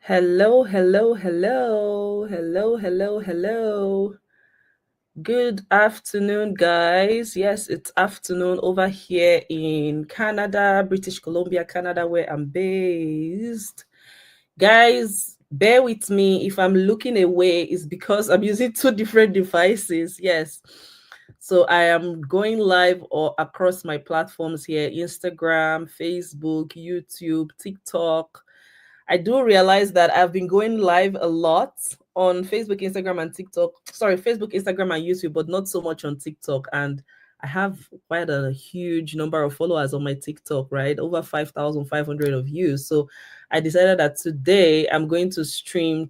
Hello, hello, hello, hello, hello, hello. Good afternoon, guys. Yes, it's afternoon over here in Canada, British Columbia, Canada, where I'm based. Guys, bear with me. If I'm looking away, it's because I'm using two different devices. Yes. So I am going live or across my platforms here: Instagram, Facebook, YouTube, TikTok. I do realize that I've been going live a lot on Facebook, Instagram, and TikTok. Sorry, Facebook, Instagram, and YouTube, but not so much on TikTok. And I have quite a huge number of followers on my TikTok, right? Over 5,500 of views. So I decided that today I'm going to stream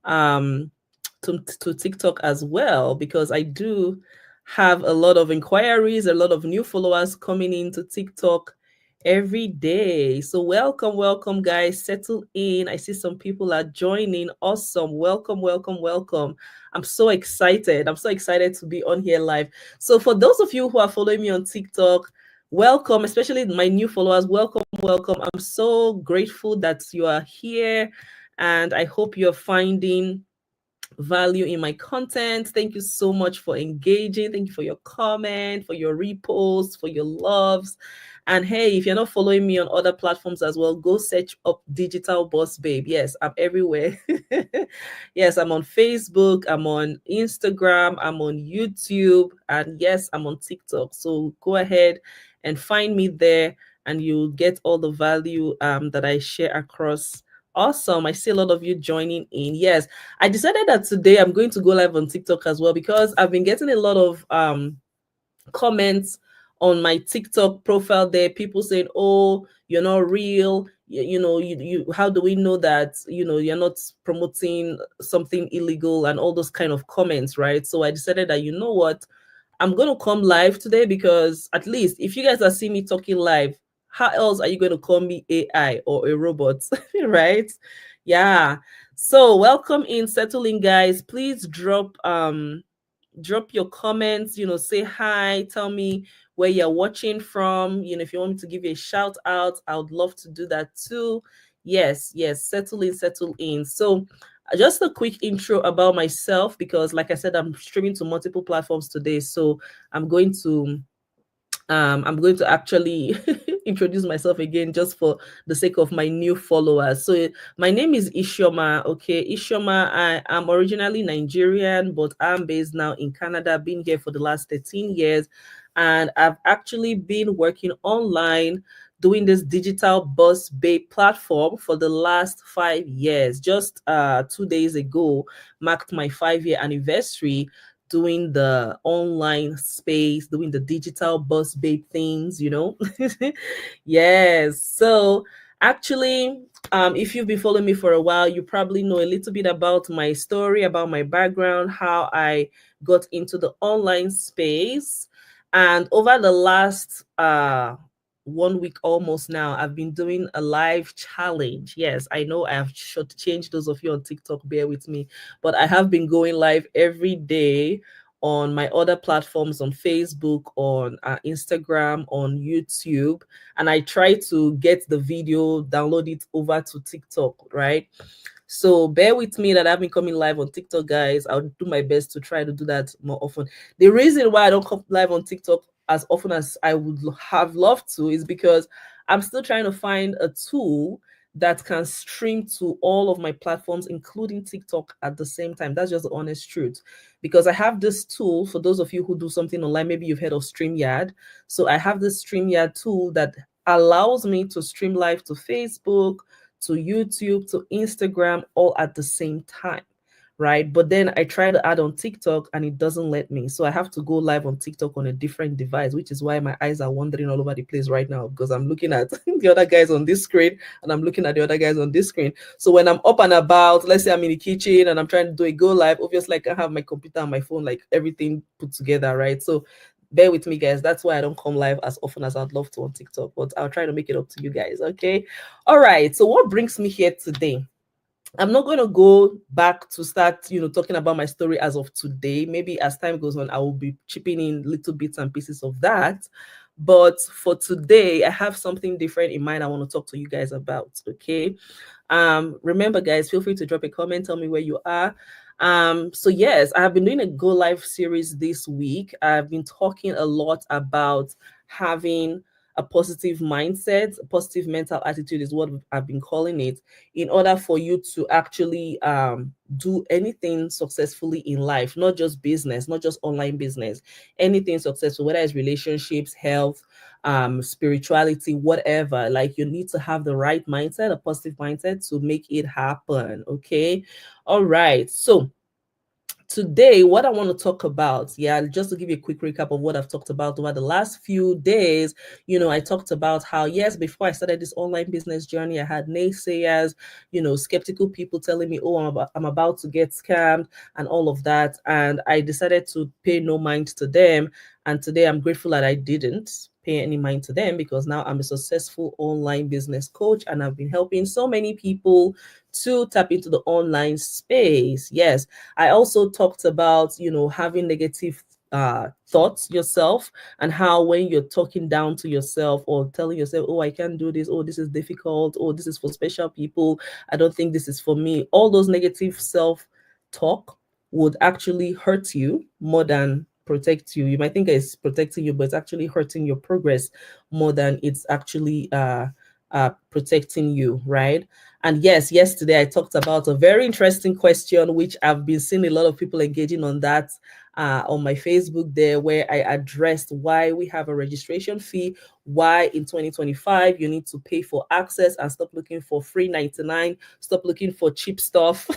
um to TikTok as well, because I do have a lot of inquiries, a lot of new followers coming into TikTok every day. So welcome, welcome, guys. Settle in. I see some people are joining. Awesome. Welcome, welcome, welcome. I'm so excited. I'm so excited to be on here live. So for those of you who are following me on TikTok, welcome, especially my new followers. Welcome, welcome. I'm so grateful that you are here, and I hope you're finding value in my content. Thank you so much for engaging. Thank you for your comment, for your reposts, for your loves. And hey, if you're not following me on other platforms as well, go search up Digital Boss Babe. Yes, I'm everywhere. Yes, I'm on Facebook, I'm on Instagram, I'm on YouTube, and yes, I'm on TikTok. So go ahead and find me there, and you'll get all the value that I share across. Awesome. I see a lot of you joining in. Yes, I decided that today I'm going to go live on TikTok as well, because I've been getting a lot of comments on my TikTok profile there. People saying, "Oh, you're not real. You how do we know that you're not promoting something illegal?" and all those kind of comments, right? So I decided that, you know what, I'm going to come live today, because at least if you guys are seeing me talking live, how else are you going to call me AI or a robot, right? Yeah. So welcome in, settle in, guys. Please drop your comments, say hi, tell me where you're watching from. If you want me to give you a shout out, I would love to do that too. Yes, yes, settle in, settle in. So just a quick intro about myself, because like I said, I'm streaming to multiple platforms today. So I'm going to actually introduce myself again, just for the sake of my new followers. So my name is Isioma. Okay, Isioma. I am originally Nigerian, but I'm based now in Canada. Been here for the last 13 years, and I've actually been working online doing this Digital Boss Babe platform for the last 5 years. Just 2 days ago marked my 5-year anniversary doing the online space, doing the Digital Boss Babe things. Yes. So actually, if you've been following me for a while, you probably know a little bit about my story, about my background, how I got into the online space. And over the last 1 week almost now, I've been doing a live challenge. Yes, I know I have shortchanged those of you on TikTok, bear with me, but I have been going live every day on my other platforms, on Facebook, on Instagram, on YouTube, and I try to get the video, download it over to TikTok, right? So bear with me that I've been coming live on TikTok, guys. I'll do my best to try to do that more often. The reason why I don't come live on TikTok as often as I would have loved to is because I'm still trying to find a tool that can stream to all of my platforms, including TikTok, at the same time. That's just the honest truth. Because I have this tool, for those of you who do something online, maybe you've heard of StreamYard. So I have this StreamYard tool that allows me to stream live to Facebook, to YouTube, to Instagram, all at the same time, right? But then I try to add on TikTok and it doesn't let me. So I have to go live on TikTok on a different device, which is why my eyes are wandering all over the place right now, because I'm looking at the other guys on this screen and I'm looking at the other guys on this screen. So when I'm up and about, let's say I'm in the kitchen and I'm trying to do a go live, obviously I can have my computer and my phone, like everything put together, right? So bear with me, guys. That's why I don't come live as often as I'd love to on TikTok, but I'll try to make it up to you guys. Okay. All right. So what brings me here today? I'm not going to go back to start, talking about my story as of today. Maybe as time goes on, I will be chipping in little bits and pieces of that. But for today, I have something different in mind I want to talk to you guys about. Okay. Remember, guys, feel free to drop a comment, tell me where you are. So yes, I have been doing a Go Live series this week. I've been talking a lot about having a positive mindset, a positive mental attitude is what I've been calling it, in order for you to actually do anything successfully in life, not just business, not just online business, anything successful, whether it's relationships, health, spirituality, whatever. Like, you need to have the right mindset, a positive mindset, to make it happen. Okay. All right. So today, what I want to talk about, just to give you a quick recap of what I've talked about over the last few days. I talked about how, yes, before I started this online business journey, I had naysayers, skeptical people telling me, oh, I'm about to get scammed and all of that. And I decided to pay no mind to them. And today I'm grateful that I didn't pay any mind to them, because now I'm a successful online business coach and I've been helping so many people to tap into the online space. Yes, I also talked about, having negative thoughts yourself, and how when you're talking down to yourself or telling yourself, oh, I can't do this, oh, this is difficult, oh, this is for special people, I don't think this is for me, all those negative self-talk would actually hurt you more than protect you. You might think it's protecting you, but it's actually hurting your progress more than it's actually protecting you, right? And yes, yesterday I talked about a very interesting question, which I've been seeing a lot of people engaging on that on my Facebook there, where I addressed why we have a registration fee, why in 2025 you need to pay for access and stop looking for free 99, stop looking for cheap stuff.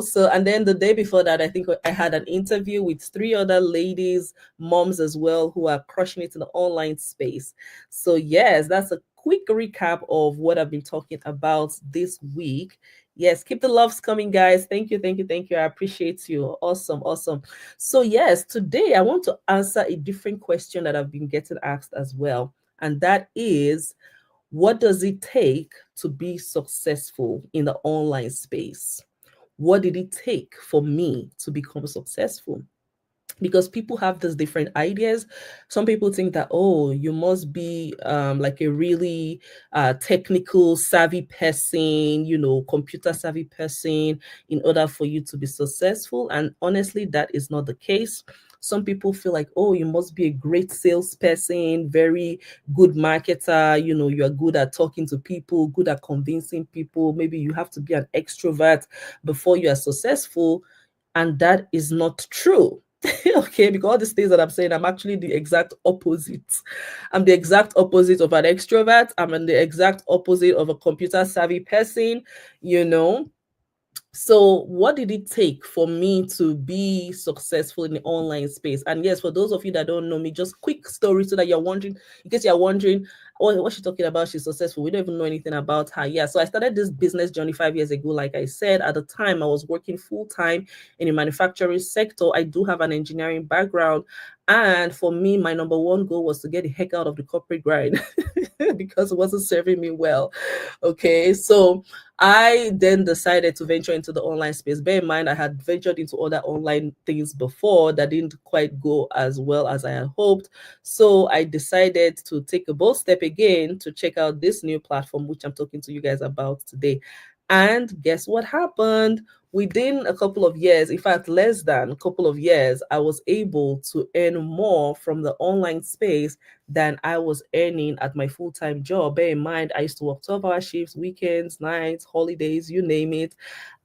So, and then the day before that, I think I had an interview with 3 other ladies, moms as well, who are crushing it in the online space. So yes, that's a quick recap of what I've been talking about this week. Yes, keep the loves coming, guys. Thank you, thank you, thank you. I appreciate you. Awesome, awesome. So yes, today I want to answer a different question that I've been getting asked as well. And that is, what does it take to be successful in the online space? What did it take for me to become successful? Because people have these different ideas. Some people think that, oh, you must be like a really technical savvy person, computer savvy person, in order for you to be successful. And honestly, that is not the case. Some people feel like, oh, you must be a great salesperson, very good marketer, you are good at talking to people, good at convincing people. Maybe you have to be an extrovert before you are successful. And that is not true. Okay, because all these things that I'm saying, I'm actually the exact opposite. I'm the exact opposite of an extrovert. I'm the exact opposite of a computer savvy person, you know. So what did it take for me to be successful in the online space? And yes, for those of you that don't know me, just quick story, so that you're wondering, in case you're wondering, oh, what's she talking about? She's successful. We don't even know anything about her. Yeah, so I started this business journey 5 years ago. Like I said, at the time I was working full-time in the manufacturing sector. I do have an engineering background. And for me, my number one goal was to get the heck out of the corporate grind because it wasn't serving me well. Okay, so I then decided to venture into the online space. Bear in mind, I had ventured into other online things before that didn't quite go as well as I had hoped. So I decided to take a bold step again to check out this new platform, which I'm talking to you guys about today. And guess what happened? Within a couple of years, in fact, less than a couple of years, I was able to earn more from the online space than I was earning at my full-time job. Bear in mind, I used to work 12-hour shifts, weekends, nights, holidays, you name it.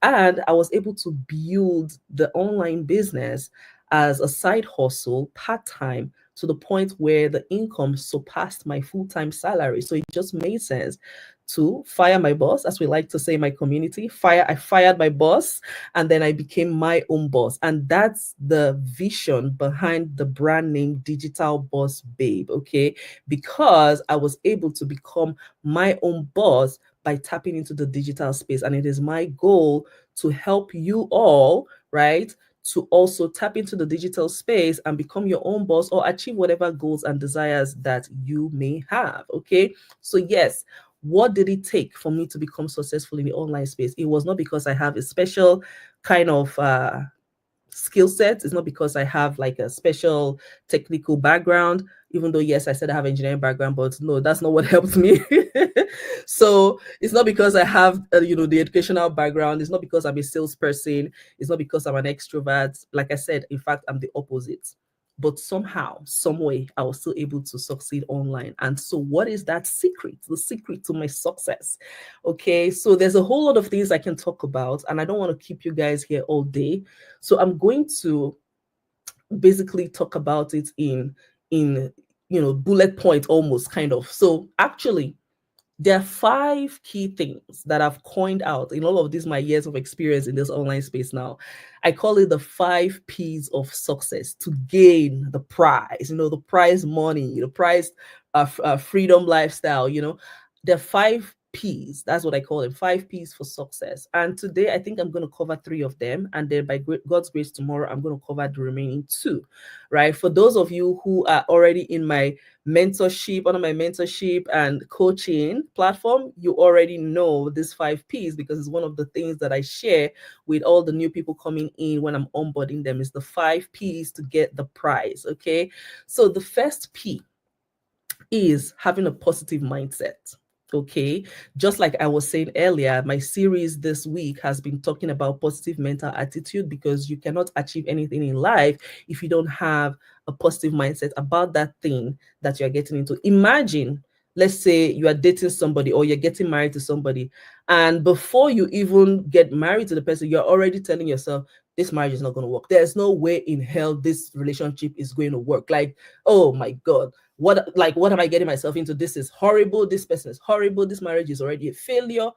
And I was able to build the online business as a side hustle, part-time, to the point where the income surpassed my full-time salary. So it just made sense to fire my boss, as we like to say in my community. I fired my boss, and then I became my own boss. And that's the vision behind the brand name Digital Boss Babe, okay? Because I was able to become my own boss by tapping into the digital space. And it is my goal to help you all, right, to also tap into the digital space and become your own boss, or achieve whatever goals and desires that you may have, okay? So yes, what did it take for me to become successful in the online space? It was not because I have a special kind of skill set. It's not because I have like a special technical background, even though, yes, I said I have engineering background, but no, that's not what helped me. So it's not because I have, the educational background. It's not because I'm a salesperson. It's not because I'm an extrovert. Like I said, in fact, I'm the opposite. But somehow, some way, I was still able to succeed online. And so, what is that secret? The secret to my success? Okay, so there's a whole lot of things I can talk about, and I don't want to keep you guys here all day. So I'm going to basically talk about it in bullet point almost, kind of. So actually, there are 5 key things that I've coined out in all of these my years of experience in this online space now. I call it the 5 P's of success to gain the prize, the prize money, the prize freedom lifestyle. There are 5 P's. That's what I call it, 5 P's for success. And today, I think I'm going to cover 3 of them. And then by God's grace, tomorrow, I'm going to cover the remaining 2, right? For those of you who are already in my mentorship, under my mentorship and coaching platform, you already know this 5 P's because it's one of the things that I share with all the new people coming in when I'm onboarding them, is the 5 P's to get the prize. Okay. So the first P is having a positive mindset. Okay, just like I was saying earlier, my series this week has been talking about positive mental attitude, because you cannot achieve anything in life if you don't have a positive mindset about that thing that you're getting into. Imagine, let's say you are dating somebody or you're getting married to somebody, and before you even get married to the person, you're already telling yourself, this marriage is not going to work. There's no way in hell this relationship is going to work. Like, oh my God, what am I getting myself into? This is horrible. This person is horrible. This marriage is already a failure.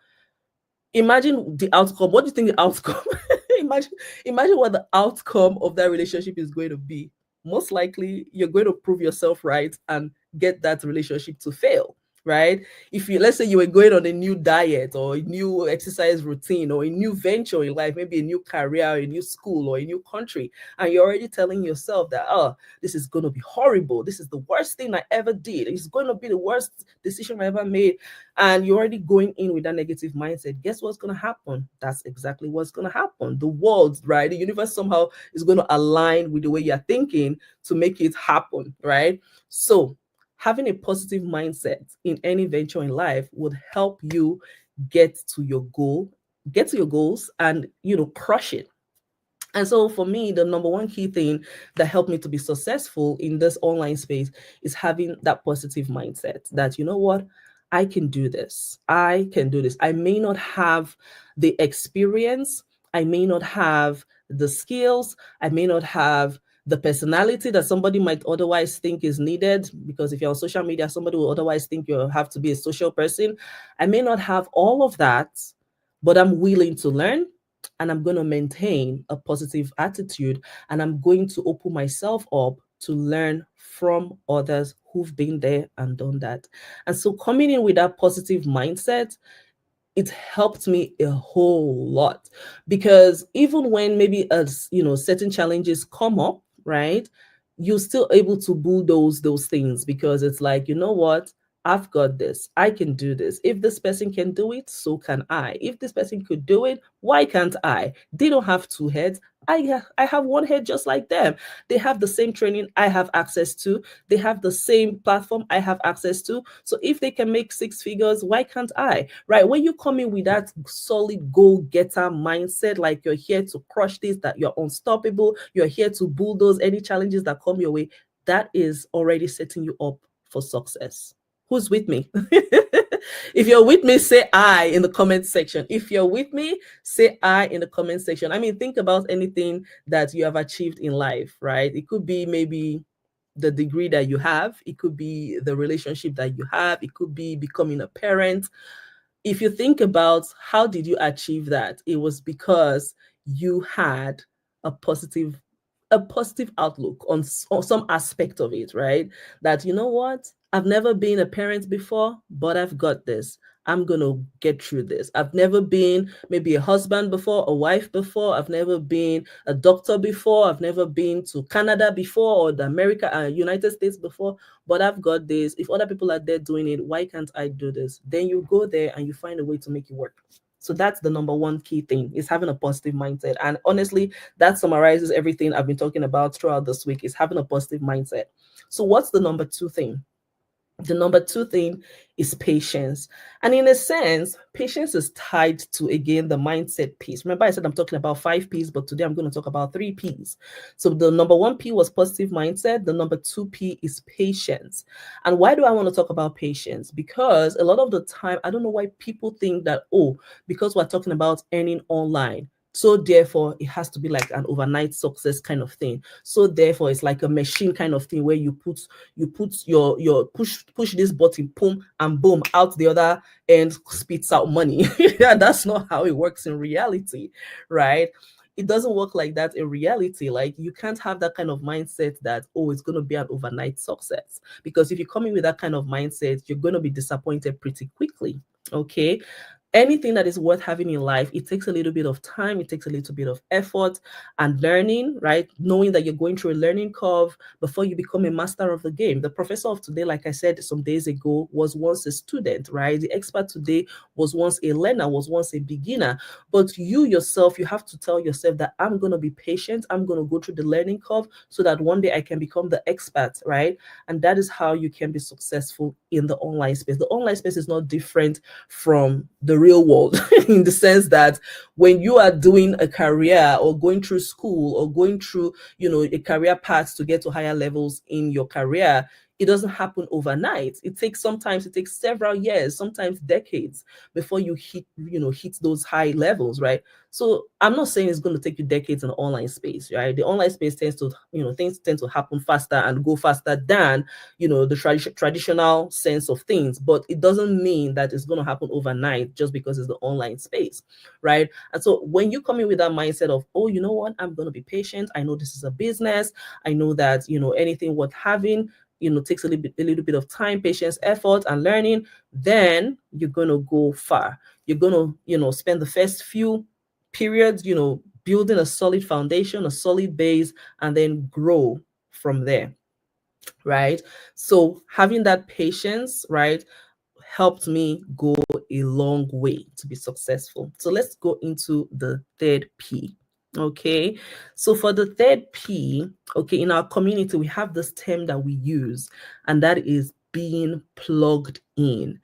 Imagine the outcome. What do you think the outcome? imagine what the outcome of that relationship is going to be. Most likely, you're going to prove yourself right and get that relationship to fail, right? If you, let's say you were going on a new diet or a new exercise routine or a new venture in life, maybe a new career, a new school, or a new country, and you're already telling yourself that, oh, this is going to be horrible. This is the worst thing I ever did. It's going to be the worst decision I ever made. And you're already going in with that negative mindset. Guess what's going to happen? That's exactly what's going to happen. The world, right? The universe somehow is going to align with the way you're thinking to make it happen, right? So having a positive mindset in any venture in life would help you get to your goals and, crush it. And so for me, the number one key thing that helped me to be successful in this online space is having that positive mindset that, you know what, I can do this. I can do this. I may not have the experience. I may not have the skills. I may not have the personality that somebody might otherwise think is needed, because if you're on social media, somebody will otherwise think you have to be a social person. I may not have all of that, but I'm willing to learn, and I'm going to maintain a positive attitude, and I'm going to open myself up to learn from others who've been there and done that. And so coming in with that positive mindset, it helped me a whole lot, because even when maybe certain challenges come up, right, you're still able to bulldoze those things, because it's like, you know what, I've got this. I can do this. If this person can do it, so can I. If this person could do it, why can't I? They don't have 2 heads. I have 1 head just like them. They have the same training I have access to. They have the same platform I have access to. So if they can make 6 figures, why can't I? Right? When you come in with that solid goal-getter mindset, like you're here to crush this, that you're unstoppable, you're here to bulldoze any challenges that come your way, that is already setting you up for success. Who's with me? If you're with me, say I in the comment section. If you're with me, say I in the comment section. I mean, think about anything that you have achieved in life, right? It could be maybe the degree that you have. It could be the relationship that you have. It could be becoming a parent. If you think about how did you achieve that, it was because you had a positive outlook on some aspect of it, right? That, you know what, I've never been a parent before, but I've got this. I'm going to get through this. I've never been maybe a husband before, a wife before. I've never been a doctor before. I've never been to Canada before, or the United States before, but I've got this. If other people are there doing it, why can't I do this? Then you go there and you find a way to make it work. So that's the number one key thing, is having a positive mindset. And honestly, that summarizes everything I've been talking about throughout this week, is having a positive mindset. So what's the number two thing? The number two thing is patience. And in a sense, patience is tied to, again, the mindset piece. Remember, I said I'm talking about 5 P's, but today I'm going to talk about 3 P's. So the number 1 P was positive mindset. The number 2 P is patience. And why do I want to talk about patience? Because a lot of the time, I don't know why people think that, oh, because we're talking about earning online, so therefore it has to be like an overnight success kind of thing. So therefore it's like a machine kind of thing, where you put your push this button, boom, and boom, out the other end spits out money. Yeah, that's not how it works in reality, right? It doesn't work like that in reality. Like, you can't have that kind of mindset that, oh, it's going to be an overnight success, because if you come in with that kind of mindset, you're going to be disappointed pretty quickly. Okay, anything that is worth having in life, it takes a little bit of time, it takes a little bit of effort and learning, right? Knowing that you're going through a learning curve before you become a master of the game. The professor of today, like I said some days ago, was once a student, right? The expert today was once a learner, was once a beginner. But you yourself, you have to tell yourself that I'm going to be patient, I'm going to go through the learning curve, so that one day I can become the expert, right? And that is how you can be successful in the online space. The online space is not different from the real world in the sense that when you are doing a career, or going through school, or going through, a career path to get to higher levels in your career, it doesn't happen overnight. It takes several years, sometimes decades, before you hit those high levels, right? So I'm not saying it's going to take you decades in the online space, right? The online space tends to, things tend to happen faster and go faster than, the traditional sense of things. But it doesn't mean that it's going to happen overnight just because it's the online space, right? And so when you come in with that mindset of, oh, you know what, I'm going to be patient. I know this is a business. I know that, anything worth having, takes a little bit of time, patience, effort, and learning, then you're going to go far. You're going to, spend the first few periods, building a solid foundation, a solid base, and then grow from there, right? So having that patience, right, helped me go a long way to be successful. So let's go into the third P. Okay, so for the third P, okay, in our community, we have this term that we use, and that is being plugged in.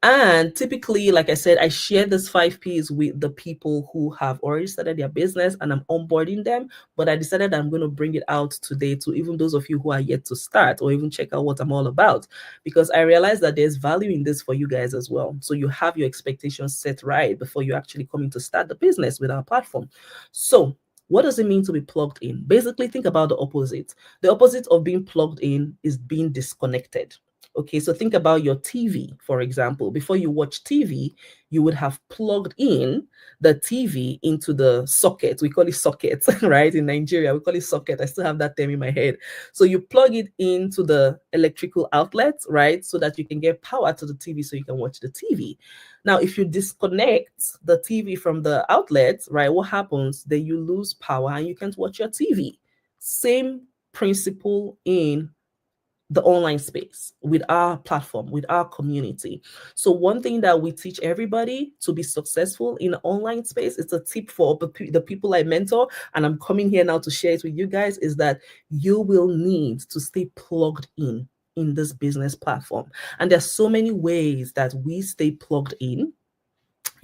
And typically, like I said, I share this 5 Ps with the people who have already started their business, and I'm onboarding them. But I decided I'm going to bring it out today to even those of you who are yet to start, or even check out what I'm all about, because I realize that there's value in this for you guys as well. So you have your expectations set right before you actually come in to start the business with our platform. So what does it mean to be plugged in? Basically, think about the opposite. The opposite of being plugged in is being disconnected. Okay, so think about your TV, for example. Before you watch TV, you would have plugged in the TV into the socket. We call it socket, right? In Nigeria, we call it socket. I still have that term in my head. So you plug it into the electrical outlet, right? So that you can get power to the TV so you can watch the TV. Now, if you disconnect the TV from the outlet, right, what happens? Then you lose power and you can't watch your TV. Same principle in the online space with our platform, with our community. So one thing that we teach everybody to be successful in the online space, it's a tip for the people I mentor, and I'm coming here now to share it with you guys, is that you will need to stay plugged in this business platform. And there's so many ways that we stay plugged in.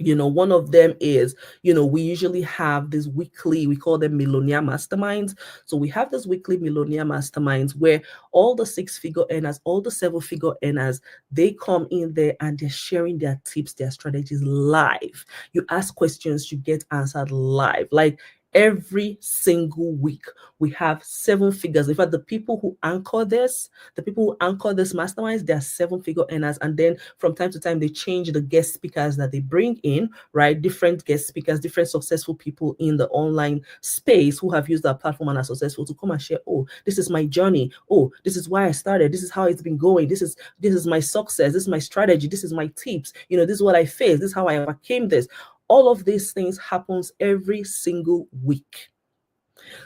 One of them is, we usually have this weekly, we call them millionaire masterminds. So we have this weekly millionaire masterminds where all the 6-figure earners, all the 7-figure earners, they come in there and they're sharing their tips, their strategies live. You ask questions, you get answered live. Like, every single week we have 7 figures. In fact, the people who anchor this masterminds, they are 7-figure earners. And then from time to time, they change the guest speakers that they bring in, right? Different guest speakers, different successful people in the online space who have used our platform and are successful, to come and share, oh, this is my journey. Oh, this is why I started. This is how it's been going. This is my success. This is my strategy. This is my tips. This is what I faced. This is how I overcame this. All of these things happens every single week.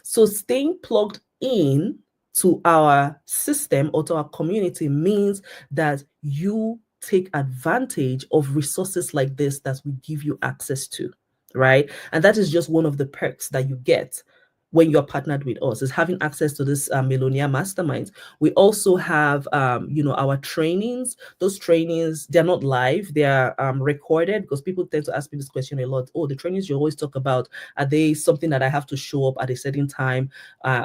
So staying plugged in to our system or to our community means that you take advantage of resources like this that we give you access to, right? And that is just one of the perks that you get when you're partnered with us, is having access to this Millionaire Masterminds. We also have, our trainings. Those trainings, they're not live, they are recorded, because people tend to ask me this question a lot. Oh, the trainings you always talk about, are they something that I have to show up at a certain time,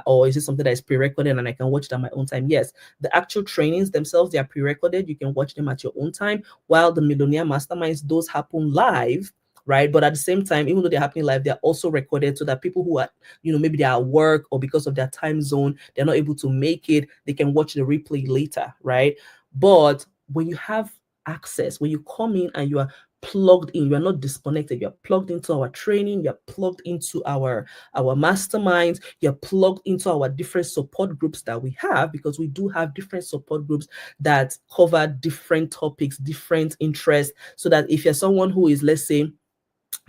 or is it something that is pre-recorded and I can watch it at my own time? Yes, the actual trainings themselves, they are pre-recorded. You can watch them at your own time, while the Millionaire Masterminds, those happen live, right? But at the same time, even though they're happening live, they're also recorded, so that people who are, maybe they're at work, or because of their time zone, they're not able to make it, they can watch the replay later, right? But when you have access, when you come in and you are plugged in, you are not disconnected, you're plugged into our training, you're plugged into our masterminds, you're plugged into our different support groups that we have, because we do have different support groups that cover different topics, different interests, so that if you're someone who is, let's say,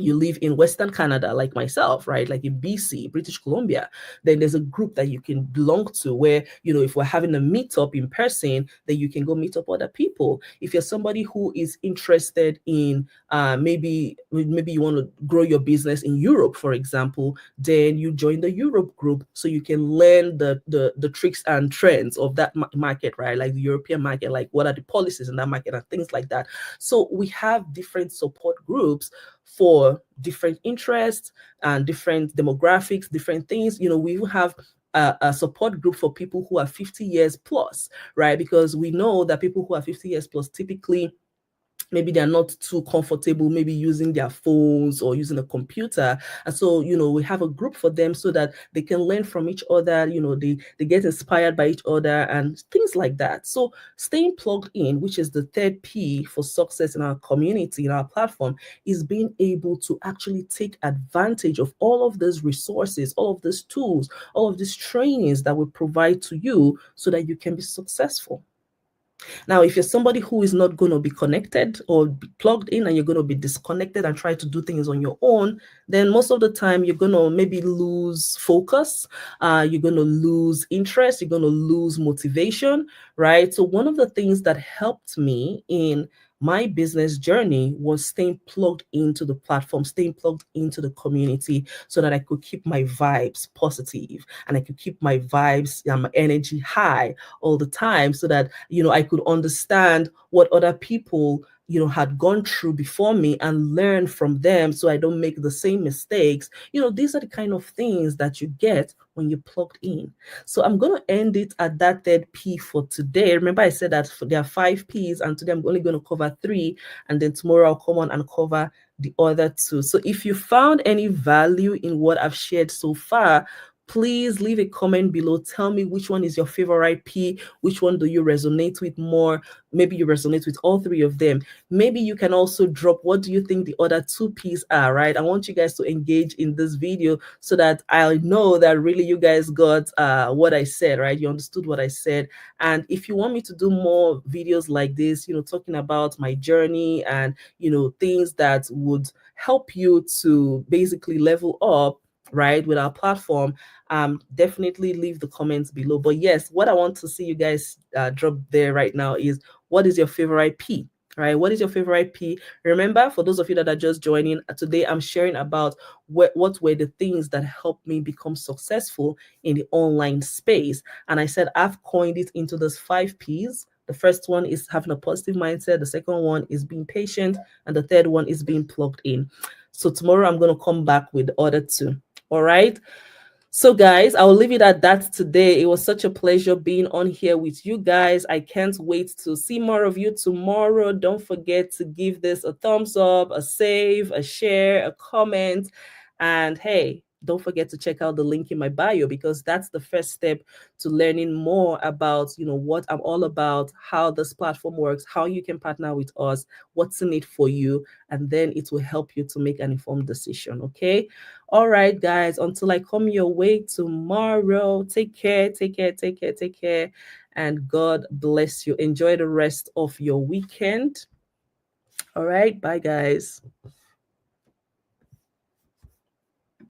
you live in Western Canada, like myself, right? Like in BC, British Columbia, then there's a group that you can belong to where, if we're having a meetup in person, then you can go meet up other people. If you're somebody who is interested in maybe you want to grow your business in Europe, for example, then you join the Europe group, so you can learn the tricks and trends of that market, right? Like the European market, like what are the policies in that market and things like that. So we have different support groups for different interests and different demographics, different things. We even have a support group for people who are 50 years plus, right? Because we know that people who are 50 years plus typically, maybe they're not too comfortable maybe using their phones or using a computer. And so, we have a group for them, so that they can learn from each other, they get inspired by each other and things like that. So staying plugged in, which is the third P for success in our community, in our platform, is being able to actually take advantage of all of these resources, all of these tools, all of these trainings that we provide to you, so that you can be successful. Now, if you're somebody who is not going to be connected or be plugged in, and you're going to be disconnected and try to do things on your own, then most of the time you're going to maybe lose focus, you're going to lose interest, you're going to lose motivation, right? So one of the things that helped me in my business journey was staying plugged into the platform, staying plugged into the community, so that I could keep my vibes positive and I could keep my vibes, my energy high all the time, so that, I could understand what other people, had gone through before me and learn from them, so I don't make the same mistakes. These are the kind of things that you get when you're plugged in. So I'm going to end it at that third P for today. Remember, I said that there are 5 Ps, and today I'm only going to cover 3, and then tomorrow I'll come on and cover the other 2. So if you found any value in what I've shared so far, please leave a comment below. Tell me which one is your favorite P, which one do you resonate with more. Maybe you resonate with all 3 of them. Maybe you can also drop, what do you think the other 2 Ps are, right? I want you guys to engage in this video, so that I know that really you guys got what I said, right? You understood what I said. And if you want me to do more videos like this, talking about my journey and, things that would help you to basically level up, right, with our platform, definitely leave the comments below. But yes, what I want to see you guys drop there right now is, what is your favorite P? Right? What is your favorite P? Remember, for those of you that are just joining, today I'm sharing about what were the things that helped me become successful in the online space. And I said I've coined it into those 5 Ps. The first one is having a positive mindset. The second one is being patient. And the third one is being plugged in. So tomorrow I'm going to come back with the other 2. All right. So guys, I'll leave it at that today. It was such a pleasure being on here with you guys. I can't wait to see more of you tomorrow. Don't forget to give this a thumbs up, a save, a share, a comment. And hey, don't forget to check out the link in my bio, because that's the first step to learning more about, what I'm all about, how this platform works, how you can partner with us, what's in it for you, and then it will help you to make an informed decision. Okay. All right, guys, until I come your way tomorrow, take care, take care, take care, take care, and God bless you. Enjoy the rest of your weekend. All right, bye, guys.